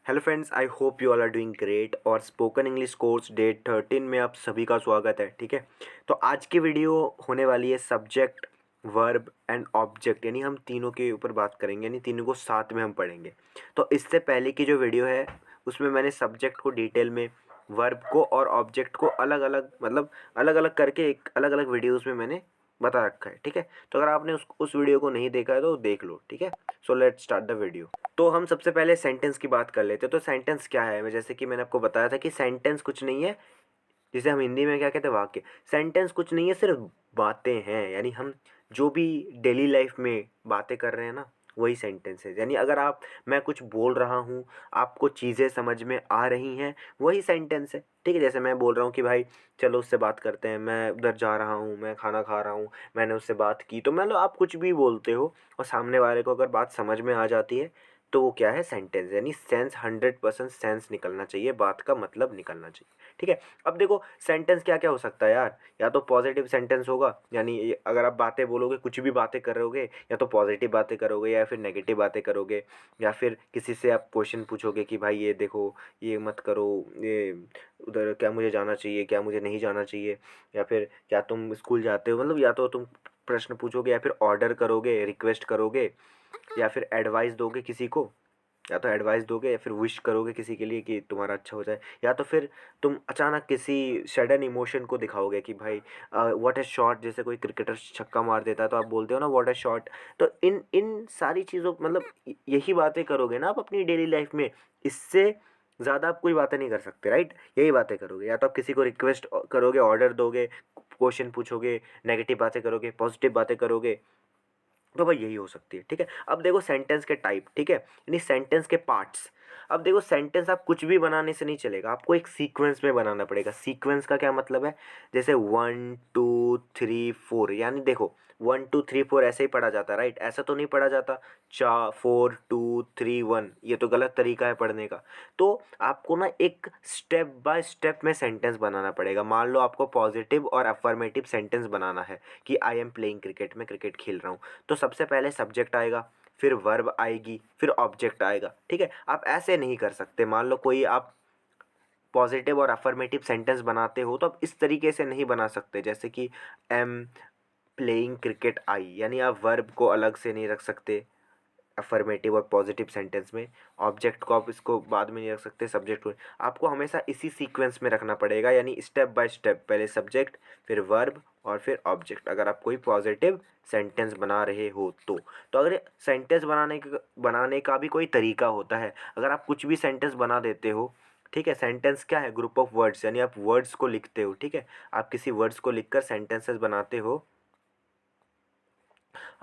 Hello friends, I hope you all are doing great. और spoken English course day 13 में आप सभी का स्वागत है। ठीक है, तो आज की वीडियो होने वाली है सब्जेक्ट, वर्ब एंड ऑब्जेक्ट, यानी हम तीनों के ऊपर बात करेंगे, यानी तीनों को साथ में हम पढ़ेंगे। तो इससे पहले की जो वीडियो है उसमें मैंने सब्जेक्ट को डिटेल में, वर्ब को और ऑब्जेक्ट को अलग अलग अलग अलग करके एक अलग अलग वीडियोज़ में मैंने बता रखा है। ठीक है, तो अगर आपने उस वीडियो को नहीं देखा है तो देख लो। ठीक है, so let's start the video. तो हम सबसे पहले सेंटेंस की बात कर लेते हैं। तो सेंटेंस क्या है, जैसे कि मैंने आपको बताया था कि सेंटेंस कुछ नहीं है, जिसे हम हिंदी में क्या कहते हैं, वाक्य। सेंटेंस कुछ नहीं है, सिर्फ बातें हैं, यानी हम जो भी डेली लाइफ में बातें कर रहे हैं ना, वही सेंटेंस है। यानी अगर मैं कुछ बोल रहा हूँ, आपको चीज़ें समझ में आ रही हैं, वही सेंटेंस है। ठीक है, जैसे मैं बोल रहा हूँ कि भाई चलो उससे बात करते हैं, मैं उधर जा रहा हूँ, मैं खाना खा रहा हूँ, मैंने उससे बात की, तो मतलब आप कुछ भी बोलते हो और सामने वाले को अगर बात समझ में आ जाती है तो वो क्या है, सेंटेंस। यानी सेंस 100% सेंस निकलना चाहिए, बात का मतलब निकलना चाहिए। ठीक है, अब देखो सेंटेंस क्या क्या हो सकता है यार। या तो पॉजिटिव सेंटेंस होगा, यानी अगर आप बातें बोलोगे, कुछ भी बातें करोगे, या तो पॉजिटिव बातें करोगे या फिर नेगेटिव बातें करोगे, या फिर किसी से आप क्वेश्चन पूछोगे कि भाई ये देखो, ये मत करो, ये उधर क्या मुझे जाना चाहिए, क्या मुझे नहीं जाना चाहिए, या फिर क्या तुम स्कूल जाते हो, मतलब या तो तुम प्रश्न पूछोगे, या फिर ऑर्डर करोगे, रिक्वेस्ट करोगे, या फिर एडवाइस दोगे किसी को, या तो एडवाइस दोगे या फिर विश करोगे किसी के लिए कि तुम्हारा अच्छा हो जाए, या तो फिर तुम अचानक किसी सडन इमोशन को दिखाओगे कि भाई व्हाट ए शॉट, जैसे कोई क्रिकेटर छक्का मार देता है तो आप बोलते हो ना व्हाट ए शॉट। तो इन इन सारी चीज़ों, मतलब यही बातें करोगे ना आप अपनी डेली लाइफ में, इससे ज़्यादा आप कोई बातें नहीं कर सकते, राइट। यही बातें करोगे, या तो आप किसी को रिक्वेस्ट करोगे, ऑर्डर दोगे, क्वेश्चन पूछोगे, नेगेटिव बातें करोगे, पॉजिटिव बातें करोगे, तो भाई यही हो सकती है। ठीक है, अब देखो सेंटेंस के टाइप। ठीक है, यानी सेंटेंस के पार्ट्स। अब देखो सेंटेंस आप कुछ भी बनाने से नहीं चलेगा, आपको एक सीक्वेंस में बनाना पड़ेगा। सीक्वेंस का क्या मतलब है, जैसे 1 2 3 4, यानी देखो 1 2 3 4 ऐसे ही पढ़ा जाता है, राइट। ऐसा तो नहीं पढ़ा जाता 4 4 2 3 1, ये तो गलत तरीका है पढ़ने का। तो आपको ना एक स्टेप बाय स्टेप में सेंटेंस बनाना पड़ेगा। मान लो आपको पॉजिटिव और अफर्मेटिव सेंटेंस बनाना है कि आई एम प्लेइंग क्रिकेट, मैं क्रिकेट खेल रहा हूँ, तो सबसे पहले सब्जेक्ट आएगा, फिर वर्ब आएगी, फिर ऑब्जेक्ट आएगा। ठीक है, आप ऐसे नहीं कर सकते। मान लो कोई आप पॉजिटिव और अफर्मेटिव सेंटेंस बनाते हो तो आप इस तरीके से नहीं बना सकते, जैसे कि एम प्लेइंग क्रिकेट आई, यानी आप वर्ब को अलग से नहीं रख सकते अफर्मेटिव और पॉजिटिव सेंटेंस में। ऑब्जेक्ट को आप इसको बाद में नहीं रख सकते, सब्जेक्ट को आपको हमेशा इसी सीक्वेंस में रखना पड़ेगा, यानी स्टेप बाय स्टेप, पहले सब्जेक्ट, फिर वर्ब और फिर ऑब्जेक्ट, अगर आप कोई पॉजिटिव सेंटेंस बना रहे हो तो अगर सेंटेंस बनाने का भी कोई तरीका होता है। अगर आप कुछ भी सेंटेंस बना देते हो, ठीक है, सेंटेंस क्या है, ग्रुप ऑफ वर्ड्स, यानी आप वर्ड्स को लिखते हो। ठीक है, आप किसी वर्ड्स को लिखकर सेंटेंसेस बनाते हो,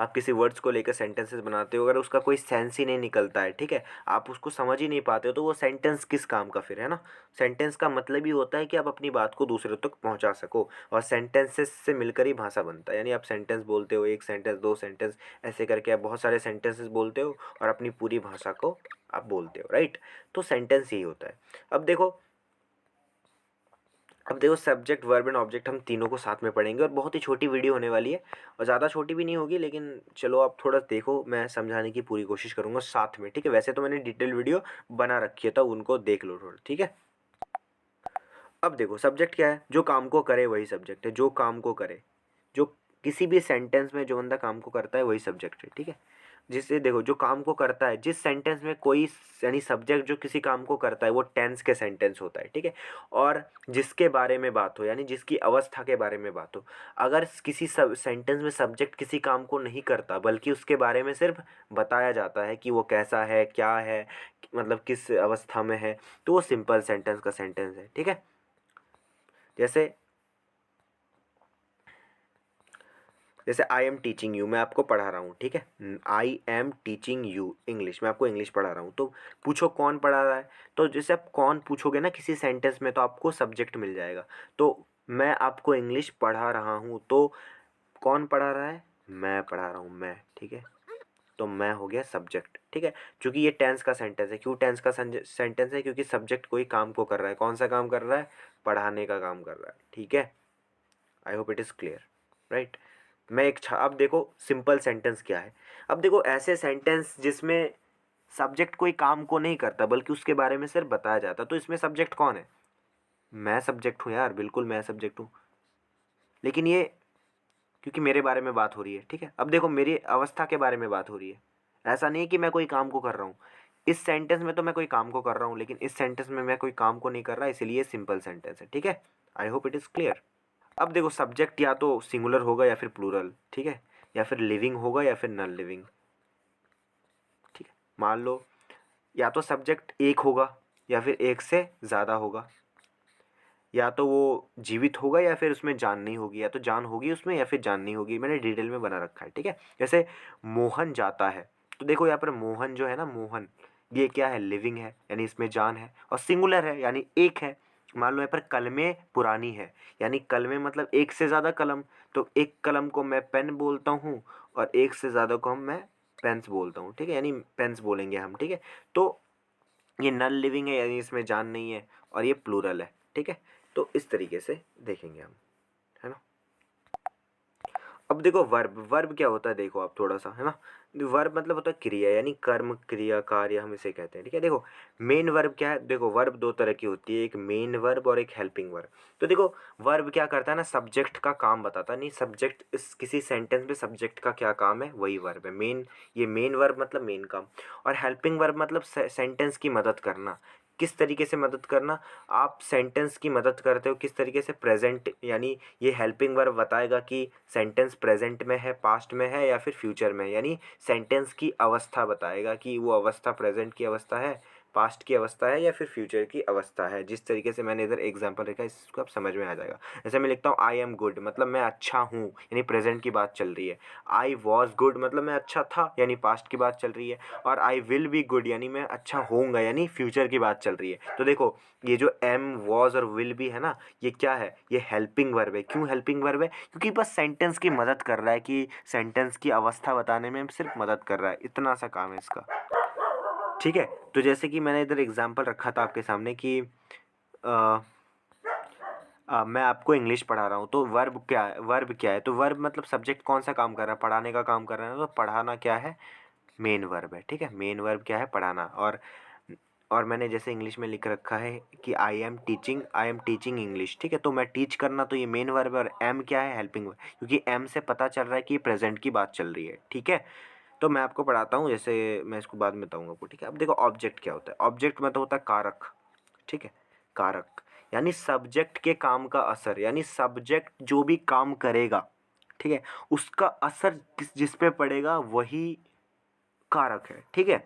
आप किसी वर्ड्स को लेकर सेंटेंसेस बनाते हो, अगर उसका कोई सेंस ही नहीं निकलता है, ठीक है, आप उसको समझ ही नहीं पाते हो, तो वो सेंटेंस किस काम का फिर, है ना। सेंटेंस का मतलब ही होता है कि आप अपनी बात को दूसरे तक पहुंचा सको, और सेंटेंसेस से मिलकर ही भाषा बनता है। यानी आप सेंटेंस बोलते हो, एक सेंटेंस, दो सेंटेंस, ऐसे करके आप बहुत सारे सेंटेंसेस बोलते हो और अपनी पूरी भाषा को आप बोलते हो, राइट। तो सेंटेंस यही होता है। अब देखो सब्जेक्ट, वर्ब एंड ऑब्जेक्ट हम तीनों को साथ में पढ़ेंगे, और बहुत ही छोटी वीडियो होने वाली है, और ज़्यादा छोटी भी नहीं होगी, लेकिन चलो आप थोड़ा देखो, मैं समझाने की पूरी कोशिश करूँगा साथ में। ठीक है, वैसे तो मैंने डिटेल वीडियो बना रखी है, तो उनको देख लो थोड़ा। ठीक है, अब देखो सब्जेक्ट क्या है, जो काम को करे वही सब्जेक्ट है। जो काम को करे, जो किसी भी सेंटेंस में जो बंदा काम को करता है वही सब्जेक्ट है। ठीक है, जिससे देखो जो काम को करता है, जिस सेंटेंस में कोई, यानी सब्जेक्ट जो किसी काम को करता है वो टेंस के सेंटेंस होता है। ठीक है, और जिसके बारे में बात हो, यानी जिसकी अवस्था के बारे में बात हो, अगर किसी सेंटेंस में सब्जेक्ट किसी काम को नहीं करता, बल्कि उसके बारे में सिर्फ बताया जाता है कि वो कैसा है, क्या है, मतलब किस अवस्था में है, तो वो सिंपल सेंटेंस का सेंटेंस है। ठीक है, जैसे जैसे आई एम टीचिंग यू, मैं आपको पढ़ा रहा हूँ। ठीक है, I am teaching you English, मैं आपको इंग्लिश पढ़ा रहा हूँ। तो पूछो कौन पढ़ा रहा है, तो जैसे आप कौन पूछोगे ना किसी सेंटेंस में, तो आपको सब्जेक्ट मिल जाएगा। तो मैं आपको इंग्लिश पढ़ा रहा हूँ, तो कौन पढ़ा रहा है, मैं पढ़ा रहा हूँ, मैं। ठीक है, तो मैं हो गया सब्जेक्ट। ठीक है, क्योंकि ये टेंस का सेंटेंस है। क्यों टेंस का सेंटेंस है, क्योंकि सब्जेक्ट कोई काम को कर रहा है। कौन सा काम कर रहा है, पढ़ाने का काम कर रहा है। ठीक है, I hope it is clear, right. अब देखो सिंपल सेंटेंस क्या है। अब देखो ऐसे सेंटेंस जिसमें सब्जेक्ट कोई काम को नहीं करता बल्कि उसके बारे में सिर्फ बताया जाता। तो इसमें सब्जेक्ट कौन है? मैं सब्जेक्ट हूँ यार, बिल्कुल मैं सब्जेक्ट हूँ। लेकिन ये क्योंकि मेरे बारे में बात हो रही है, ठीक है। अब देखो मेरी अवस्था के बारे में बात हो रही है, ऐसा नहीं है कि मैं कोई काम को कर रहा हूँ। इस सेंटेंस में तो मैं कोई काम को कर रहा हूँ, लेकिन इस सेंटेंस में मैं कोई काम को नहीं कर रहा, इसलिए सिंपल सेंटेंस है, ठीक है। I hope it is clear. अब देखो सब्जेक्ट या तो सिंगुलर होगा या फिर प्लूरल, ठीक है, या फिर लिविंग होगा या फिर नॉन लिविंग, ठीक है। मान लो या तो सब्जेक्ट एक होगा या फिर एक से ज़्यादा होगा, या तो वो जीवित होगा या फिर उसमें जान नहीं होगी, या तो जान होगी उसमें या फिर जान नहीं होगी। मैंने डिटेल में बना रखा है, ठीक है। जैसे मोहन जाता है, तो देखो यहाँ पर मोहन जो है ना, मोहन, ये क्या है? लिविंग है, यानी इसमें जान है, और सिंगुलर है यानी एक है। मान लो यहाँ पर कलमें पुरानी है, यानी कलमें मतलब एक से ज़्यादा कलम, तो एक कलम को मैं पेन बोलता हूँ और एक से ज़्यादा को मैं पेन्स बोलता हूँ, ठीक है, यानी पेन्स बोलेंगे हम, ठीक है। तो ये नॉन लिविंग है यानी इसमें जान नहीं है, और ये प्लूरल है, ठीक है। तो इस तरीके से देखेंगे हम, है ना। अब देखो वर्ब, वर्ब क्या होता है देखो आप थोड़ा सा, है ना। वर्ब मतलब होता है क्रिया, यानी कर्म, क्रिया, कार्य हम इसे कहते हैं, ठीक है। देखो मेन वर्ब क्या है? देखो वर्ब दो तरह की होती है, एक मेन वर्ब और एक हेल्पिंग वर्ब। तो देखो वर्ब क्या करता है ना, सब्जेक्ट का काम बताता है, नहीं सब्जेक्ट इस किसी सेंटेंस में सब्जेक्ट का क्या काम है वही वर्ब है। मेन, ये मेन वर्ब मतलब मेन काम, और हेल्पिंग वर्ब मतलब सेंटेंस की मदद करना। किस तरीके से मदद करना? आप सेंटेंस की मदद करते हो किस तरीके से? प्रेजेंट, यानी ये हेल्पिंग वर्ब बताएगा कि सेंटेंस प्रेजेंट में है, पास्ट में है या फिर फ्यूचर में है, यानी सेंटेंस की अवस्था बताएगा कि वो अवस्था प्रेजेंट की अवस्था है, पास्ट की अवस्था है या फिर फ्यूचर की अवस्था है। जिस तरीके से मैंने इधर एग्जांपल रखा है इसको आप समझ में आ जाएगा। जैसे मैं लिखता हूँ आई एम गुड, मतलब मैं अच्छा हूँ, यानी प्रेजेंट की बात चल रही है। आई वॉज गुड मतलब मैं अच्छा था, यानी पास्ट की बात चल रही है। और आई विल बी गुड यानी मैं अच्छा होऊंगा, यानी फ्यूचर की बात चल रही है। तो देखो ये जो एम, वॉज और विल भी है ना, ये क्या है? ये हेल्पिंग वर्ब है। क्यों हेल्पिंग वर्ब है? क्योंकि बस सेंटेंस की मदद कर रहा है, कि सेंटेंस की अवस्था बताने में सिर्फ मदद कर रहा है, इतना सा काम है इसका, ठीक है। तो जैसे कि मैंने इधर एग्जांपल रखा था आपके सामने कि मैं आपको इंग्लिश पढ़ा रहा हूँ, तो वर्ब क्या है? वर्ब क्या है? तो वर्ब मतलब सब्जेक्ट कौन सा काम कर रहा है? पढ़ाने का काम कर रहा है, तो पढ़ाना क्या है? मेन वर्ब है, ठीक है। मेन वर्ब क्या है? पढ़ाना। और मैंने जैसे इंग्लिश में लिख रखा है कि आई एम टीचिंग इंग्लिश, ठीक है। तो मैं टीच करना, तो ये मेन वर्ब है, और एम क्या है? हेल्पिंग वर्ब, क्योंकि एम से पता चल रहा है कि प्रेजेंट की बात चल रही है, ठीक है। तो मैं आपको पढ़ाता हूँ, जैसे मैं इसको बाद में बताऊँगा आपको, ठीक है। अब देखो ऑब्जेक्ट क्या होता है? ऑब्जेक्ट मतलब होता है कारक, ठीक है। कारक यानी सब्जेक्ट के काम का असर, यानी सब्जेक्ट जो भी काम करेगा, ठीक है, उसका असर जिस पे पड़ेगा वही कारक है, ठीक है।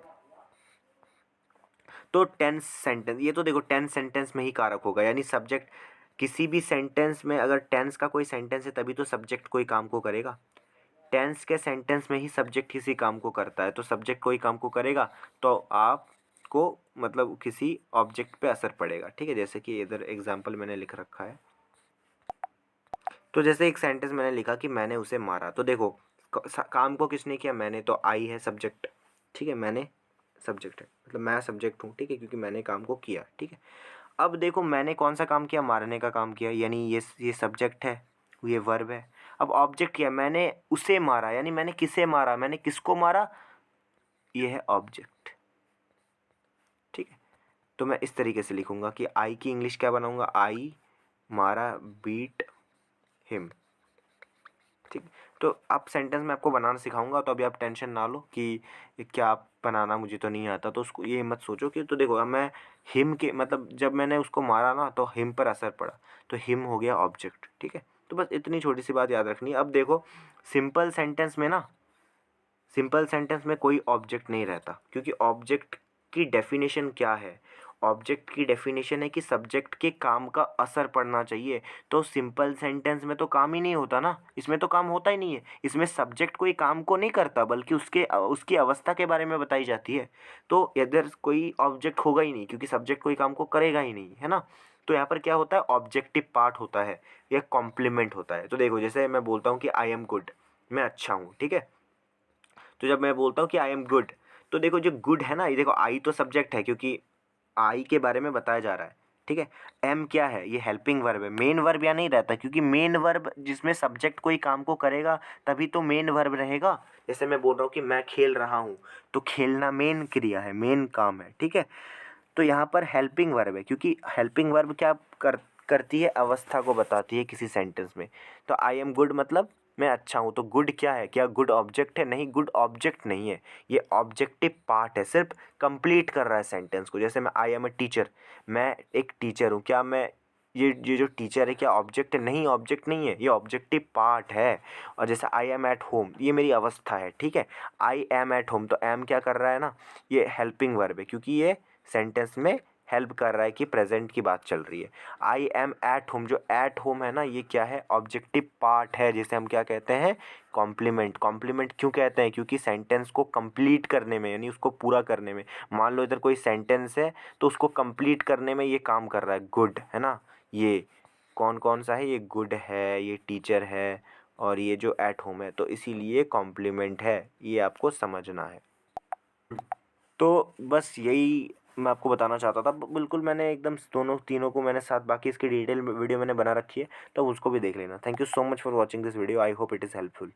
तो टेंस सेंटेंस, ये तो देखो टेंस सेंटेंस में ही कारक होगा, यानी सब्जेक्ट किसी भी सेंटेंस में, अगर टेंस का कोई सेंटेंस है तभी तो सब्जेक्ट कोई काम को करेगा। टेंस के सेंटेंस में ही सब्जेक्ट किसी काम को करता है, तो सब्जेक्ट कोई काम को करेगा तो आपको मतलब किसी ऑब्जेक्ट पे असर पड़ेगा, ठीक है। जैसे कि इधर एग्जांपल मैंने लिख रखा है, तो जैसे एक सेंटेंस मैंने लिखा कि मैंने उसे मारा, तो देखो काम को किसने किया? मैंने, तो आई है सब्जेक्ट, ठीक है। मैंने सब्जेक्ट है, मतलब मैं सब्जेक्ट हूँ, ठीक है, क्योंकि मैंने काम को किया, ठीक है। अब देखो मैंने कौन सा काम किया? मारने का काम किया, यानी ये सब्जेक्ट है, ये वर्ब है। अब ऑब्जेक्ट किया, मैंने उसे मारा, यानी मैंने किसे मारा? मैंने किसको मारा? ये है ऑब्जेक्ट, ठीक है। तो मैं इस तरीके से लिखूंगा कि आई की इंग्लिश क्या बनाऊंगा? आई मारा, बीट हिम, ठीक। तो अब सेंटेंस में आपको बनाना सिखाऊंगा, तो अभी आप टेंशन ना लो कि ये क्या बनाना मुझे तो नहीं आता, तो उसको ये मत सोचो कि, तो देखो अब मैं हिम के मतलब जब मैंने उसको मारा ना तो हिम पर असर पड़ा, तो हिम हो गया ऑब्जेक्ट, ठीक है। तो बस इतनी छोटी सी बात याद रखनी है। अब देखो सिंपल सेंटेंस में ना, सिंपल सेंटेंस में कोई ऑब्जेक्ट नहीं रहता, क्योंकि ऑब्जेक्ट की डेफिनेशन क्या है? ऑब्जेक्ट की डेफिनेशन है कि सब्जेक्ट के काम का असर पड़ना चाहिए। तो सिंपल सेंटेंस में तो काम ही नहीं होता ना, इसमें तो काम होता ही नहीं है। इसमें सब्जेक्ट कोई काम को नहीं करता बल्कि उसकी अवस्था के बारे में बताई जाती है। तो इधर कोई ऑब्जेक्ट होगा ही नहीं, क्योंकि सब्जेक्ट कोई काम को करेगा ही नहीं, है ना। तो यहाँ पर क्या होता है? ऑब्जेक्टिव पार्ट होता है, यह कॉम्प्लीमेंट होता है। तो देखो जैसे मैं बोलता हूँ कि आई एम गुड, मैं अच्छा हूँ, ठीक है। तो जब मैं बोलता हूँ कि आई एम गुड, तो देखो जो गुड है ना, ये देखो आई तो सब्जेक्ट है क्योंकि आई के बारे में बताया जा रहा है, ठीक है। एम क्या है? ये हेल्पिंग वर्ब है। मेन वर्ब या नहीं रहता, क्योंकि मेन वर्ब जिसमें सब्जेक्ट कोई काम को करेगा तभी तो मेन वर्ब रहेगा। जैसे मैं बोल रहा हूँ कि मैं खेल रहा हूँ, तो खेलना मेन क्रिया है, मेन काम है, ठीक है। तो यहाँ पर हेल्पिंग वर्ब है, क्योंकि हेल्पिंग वर्ब क्या करती है, अवस्था को बताती है किसी सेंटेंस में। तो आई एम गुड मतलब मैं अच्छा हूँ, तो गुड क्या है, क्या गुड ऑब्जेक्ट है? नहीं, गुड ऑब्जेक्ट नहीं है, ये ऑब्जेक्टिव पार्ट है, सिर्फ कंप्लीट कर रहा है सेंटेंस को। जैसे मैं आई एम ए टीचर, मैं एक टीचर हूँ, क्या मैं ये जो टीचर है क्या ऑब्जेक्ट है? नहीं, ऑब्जेक्ट नहीं है, ये ऑब्जेक्टिव पार्ट है। और जैसे आई एम एट होम, ये मेरी अवस्था है, ठीक है। आई एम एट होम, तो एम क्या कर रहा है ना, ये हेल्पिंग वर्ब है, क्योंकि ये सेंटेंस में हेल्प कर रहा है कि प्रेजेंट की बात चल रही है। आई एम एट होम, जो एट होम है ना, ये क्या है, ऑब्जेक्टिव पार्ट है, जिसे हम क्या कहते हैं, कॉम्प्लीमेंट। कॉम्प्लीमेंट क्यों कहते हैं? क्योंकि सेंटेंस को कंप्लीट करने में, यानी उसको पूरा करने में, मान लो इधर कोई सेंटेंस है तो उसको कंप्लीट करने में ये काम कर रहा है, गुड है ना। ये कौन कौन सा है, ये गुड है, ये टीचर है, और ये जो एट होम है, तो इसीलिए कॉम्प्लीमेंट है, ये आपको समझना है। तो बस यही मैं आपको बताना चाहता था। बिल्कुल मैंने एकदम दोनों तीनों को मैंने साथ, बाकी इसकी डिटेल वीडियो मैंने बना रखी है, तो उसको भी देख लेना। Thank you so much for watching this video, I hope it is helpful.